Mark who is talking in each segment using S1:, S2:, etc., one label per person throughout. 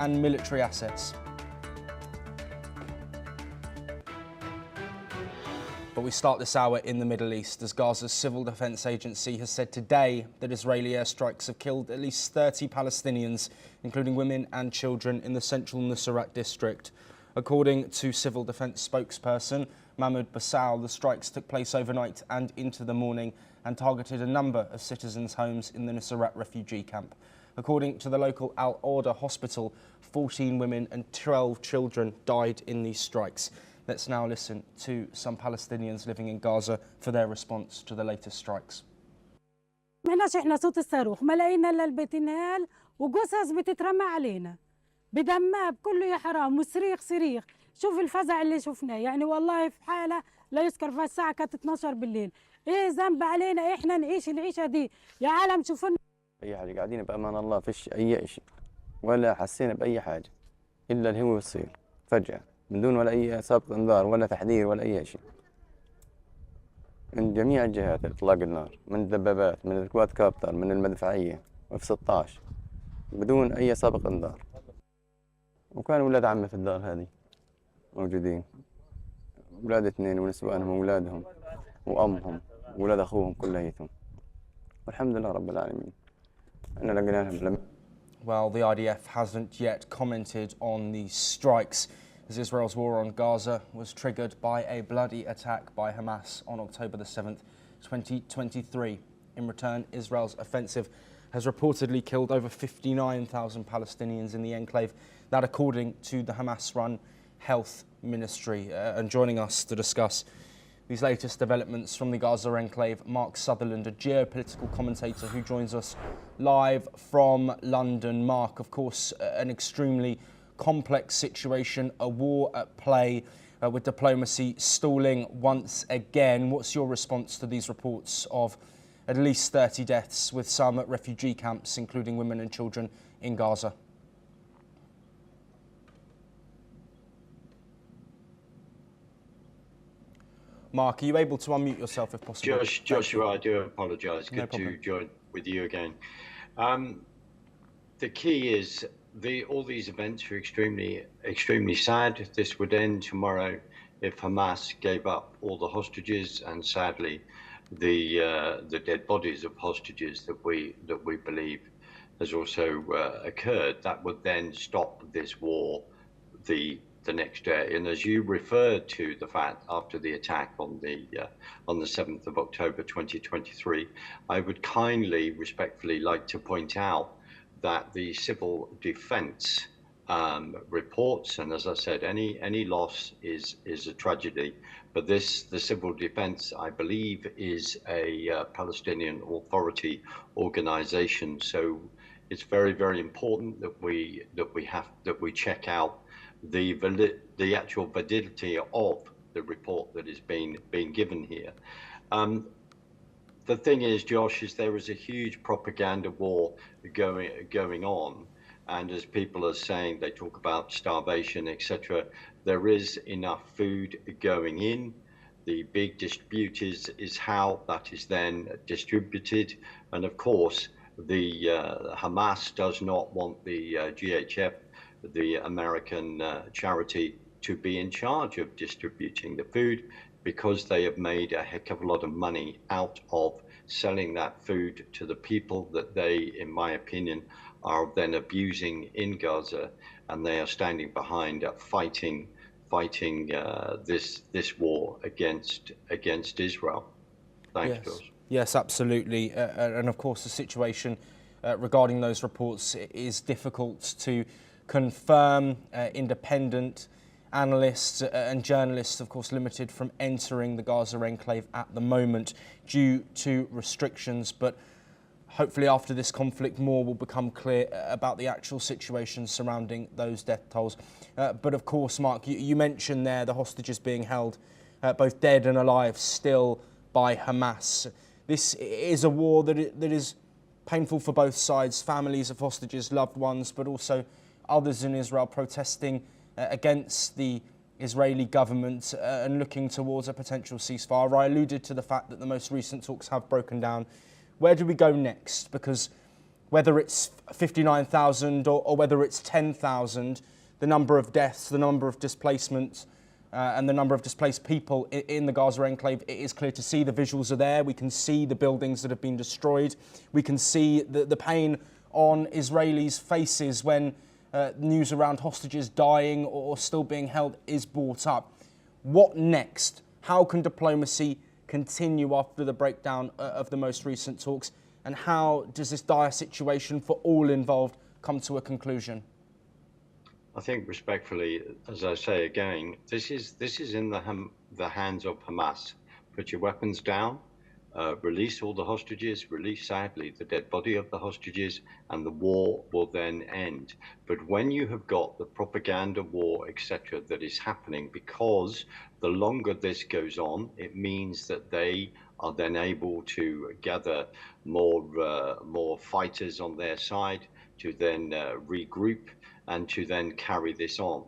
S1: and military assets. But we start this hour in the Middle East, as Gaza's civil defense agency has said today that Israeli airstrikes have killed at least 30 Palestinians, including women and children, in the central Nuseirat district. According to civil defense spokesperson Mahmoud Bassal, the strikes took place overnight and into the morning and targeted a number of citizens' homes in the Nuseirat refugee camp. According to the local Al-Orda hospital, 14 women and 12 children died in these strikes. Let's now listen to some Palestinians living in Gaza for their response to the latest strikes.
S2: احنا صوت الصاروخ ما لقينا الا البيت انهال وجثث بتترمى علينا بدمها بكله يا حرام وصريخ صريخ. شوف الفزع اللي شفناه، يعني والله في حاله لا يذكر فيها. الساعه كانت 12 بالليل. ايه ذنب علينا احنا نعيش العيشه دي يا عالم؟ شوفوا
S3: اي حاجه قاعدين بامان الله، فيش اي شيء ولا حسينا باي حاجه الا اللي هو بيصير فجاه من دون ولا اي سابق انذار ولا تحذير ولا اي شيء. من جميع الجهات اطلاق النار، من الدبابات، من الكواد كابتر، من المدفعيه وفي 16 بدون اي سابق انذار. وكان ولاد عمي في الدار هذه موجودين، اولاد اثنين ونسوانهم واولادهم وامهم واولاد اخوهم كلياتهم، والحمد لله رب العالمين انا لقيناهم.
S1: Well, the IDF hasn't yet commented on these strikes, as Israel's war on Gaza was triggered by a bloody attack by Hamas on October the 7th, 2023. In return, Israel's offensive has reportedly killed over 59,000 Palestinians in the enclave, that according to the Hamas-run Health Ministry. And joining us to discuss these latest developments from the Gaza enclave, Mark Sutherland, a geopolitical commentator who joins us live from London. Mark, of course, an extremely complex situation, a war at play, with diplomacy stalling once again. What's your response to these reports of at least 30 deaths, with some at refugee camps, including women and children in Gaza? Mark, are you able to unmute yourself if possible?
S4: Joshua, I do apologise. Good to join with you again. The key is all these events are extremely sad. This would end tomorrow if Hamas gave up all the hostages, and sadly, the dead bodies of hostages that we believe has also occurred. That would then stop this war the next day. And as you referred to the fact after the attack on the 7th of October 2023, I would kindly, respectfully like to point out that the civil defense reports, and as I said, any loss is a tragedy, but the civil defense, I believe, is a Palestinian Authority organization. So it's very, very important that we check out the actual validity of the report that is being given here. The thing is, Josh, is there is a huge propaganda war going on, and as people are saying, they talk about starvation, etc. There is enough food going in. The big dispute is how that is then distributed, and of course, the Hamas does not want the GHF, the American charity, to be in charge of distributing the food, because they have made a heck of a lot of money out of selling that food to the people that they, in my opinion, are then abusing in Gaza, and they are standing behind fighting this war against Israel. Thanks,
S1: Yes.
S4: George.
S1: Yes, absolutely. And of course, the situation regarding those reports is difficult to confirm. Independent analysts and journalists, of course, limited from entering the Gaza enclave at the moment due to restrictions. But hopefully after this conflict, more will become clear about the actual situation surrounding those death tolls. But of course, Mark, you mentioned there the hostages being held, both dead and alive, still by Hamas. This is a war that is painful for both sides, families of hostages, loved ones, but also others in Israel protesting against the Israeli government and looking towards a potential ceasefire. I alluded to the fact that the most recent talks have broken down. Where do we go next? Because whether it's 59,000 or whether it's 10,000, the number of deaths, the number of displacements, and the number of displaced people in the Gaza enclave, it is clear to see. The visuals are there. We can see the buildings that have been destroyed. We can see the pain on Israelis' faces when news around hostages dying or still being held is brought up. What next? How can diplomacy continue after the breakdown of the most recent talks? And how does this dire situation for all involved come to a conclusion?
S4: I think respectfully, as I say again, this is in the hands of Hamas. Put your weapons down, release all the hostages, release sadly the dead body of the hostages, and the war will then end. But when you have got the propaganda war, etc., that is happening, because the longer this goes on, it means that they are then able to gather more fighters on their side to then regroup and to then carry this on.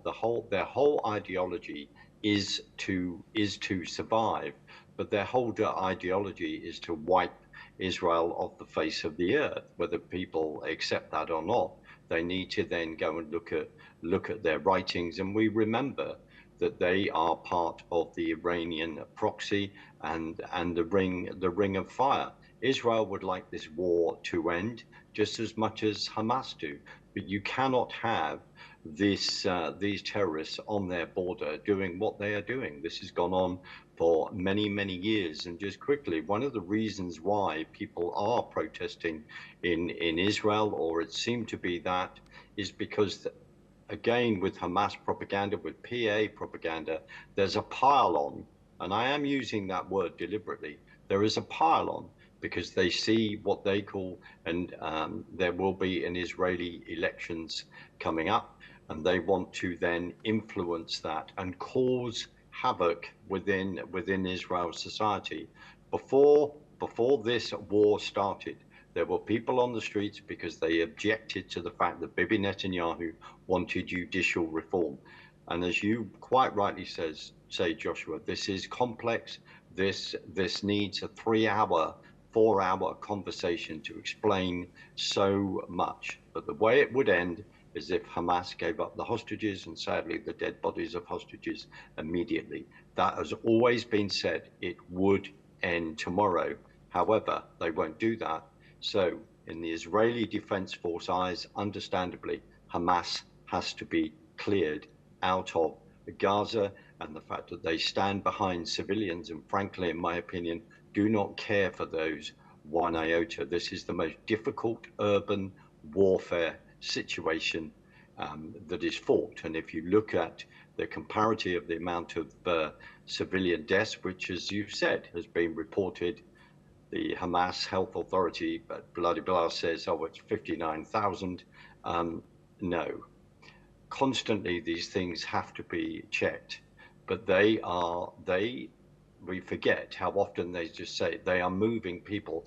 S4: Their whole ideology is to survive, but their whole ideology is to wipe Israel off the face of the earth. Whether people accept that or not, they need to then go and look at their writings, and we remember that they are part of the Iranian proxy and the ring of fire. Israel would like this war to end just as much as Hamas do, but you cannot have these terrorists on their border doing what they are doing. This has gone on for many, many years. And just quickly, one of the reasons why people are protesting in Israel, or it seemed to be that, is because again, with Hamas propaganda, with PA propaganda, there's a pile-on, and I am using that word deliberately. There is a pile-on because they see what they call, and there will be an Israeli elections coming up, and they want to then influence that and cause havoc within Israel's society. Before this war started, there were people on the streets because they objected to the fact that Bibi Netanyahu wanted judicial reform. And as you quite rightly say, Joshua, this is complex. This needs a 3-hour, 4-hour conversation to explain so much. But the way it would end is if Hamas gave up the hostages and sadly the dead bodies of hostages immediately. That has always been said. It would end tomorrow. However, they won't do that. So in the Israeli Defense Force eyes, understandably, Hamas has to be cleared out of Gaza, and the fact that they stand behind civilians and frankly, in my opinion, do not care for those one iota. This is the most difficult urban warfare situation that is fought. And if you look at the comparative of the amount of civilian deaths, which, as you've said, has been reported, the Hamas Health Authority, but blah says, oh, it's 59,000. No. Constantly, these things have to be checked. But we forget how often they just say they are moving people.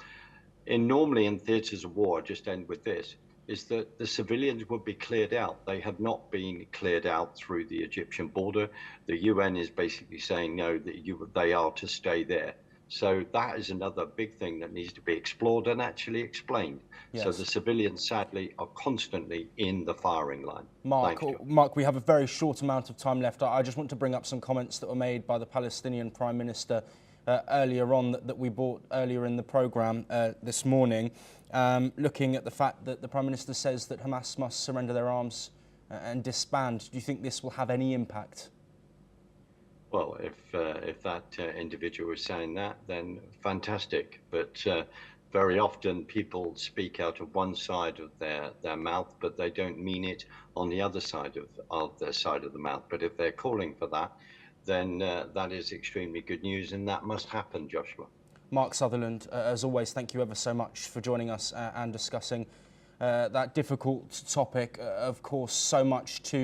S4: Normally in theaters of war, I just end with this, is that the civilians would be cleared out. They have not been cleared out through the Egyptian border. The UN is basically saying, no, that they are to stay there. So that is another big thing that needs to be explored and actually explained. Yes. So the civilians, sadly, are constantly in the firing line.
S1: Mark, we have a very short amount of time left. I just want to bring up some comments that were made by the Palestinian Prime Minister earlier on that we brought earlier in the programme this morning, looking at the fact that the Prime Minister says that Hamas must surrender their arms and disband. Do you think this will have any impact?
S4: Well, if that individual is saying that, then fantastic. But very often people speak out of one side of their mouth, but they don't mean it on the other side of their side of the mouth. But if they're calling for that, then that is extremely good news, and that must happen, Joshua.
S1: Mark Sutherland, as always, thank you ever so much for joining us and discussing that difficult topic. Of course, so much to